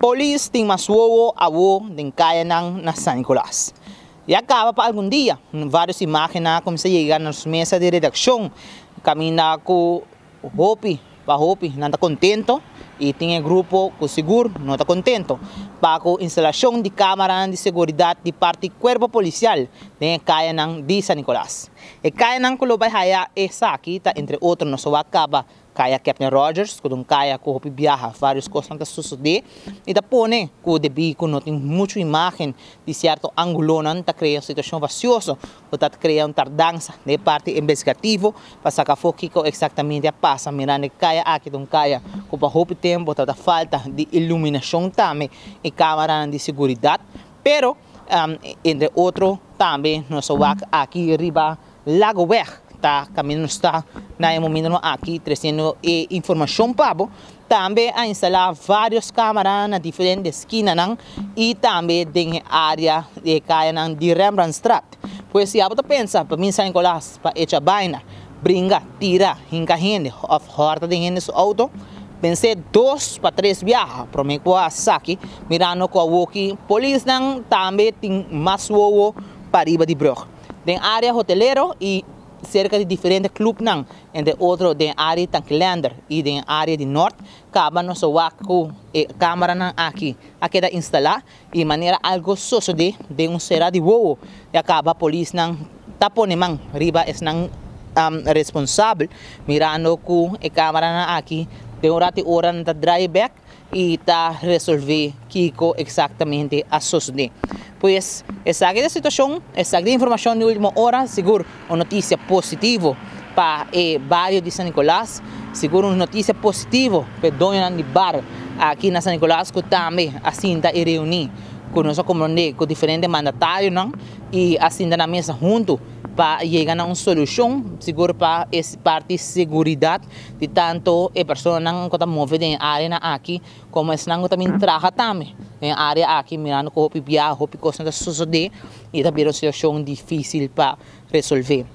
Polis tem maswowo awo din kaya ng na San Nicolas. E acaba para algum dia, várias imagens como se chega nas mesas de redação, caminha com o Hopi, para Hopi, não está contento, e tem grupo com seguro, não está contento, para a instalação de câmara de segurança de parte do corpo policial, de kaya ng de San Nicolas. E kaya ng kulubay haya essa aqui, tá, entre outros, não só acaba kaya Captain Rogers, kung kaya ko Hopi viaja, várias coisas que suceder, e da pone que debi que não tem muita imagem de certo ângulo, não está criando situação vaciosa, ou está criando tardança de parte investigativo, para sacar foco que exatamente passa, mirando kaya aqui, então kaya, com para Hopi tempo, está falta de iluminação também, e câmara de segurança, pero, entre outros, também, nós aqui arriba, Lago Verde, tá caminho está na momento aqui trazendo informação para também a instalar várias câmaras na diferentes esquinas e também tem área de caia de Rembrandt Street. Pois se você pensa para mim San Nicolas para essa vaina brinca tira hinca gente of horta de gente no auto pensei 2 para 3 viajes para mim com a saque mirando com a walkie polícia também tem mais wowo para riba de Brug tem área hotelero e cerca de diferentes clubes, entre outros, de área Tanklander e de área de Norte, acaba nosso waco e câmara aqui, aqui da instalar e maneira algo sucede de será de voo e acaba a polícia taponemang riba es responsável mirando com a câmara aqui de hora na drive back e tá resolver Kiko exatamente a suceder. Pois essa aqui é a situação, essa aqui é a informação de última hora, seguro uma notícia positiva para o bairro de San Nicolas, seguro uma notícia positiva para dona de bar aqui na San Nicolas que também assim está reunir com nós compreender com diferentes mandatários e assim na mesa junto para chegar a uma solução seguro para essa parte de segurança de tanto a pessoa que está movida em área aqui como essa que também trabalha também em área aqui mirando com Hopi viaja, Hopi coisa que sucede e também uma situação difícil para resolver.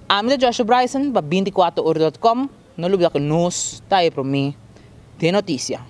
A minha Joshua Bryson para 24horas.com não lembra que nós está aí para mim de notícia.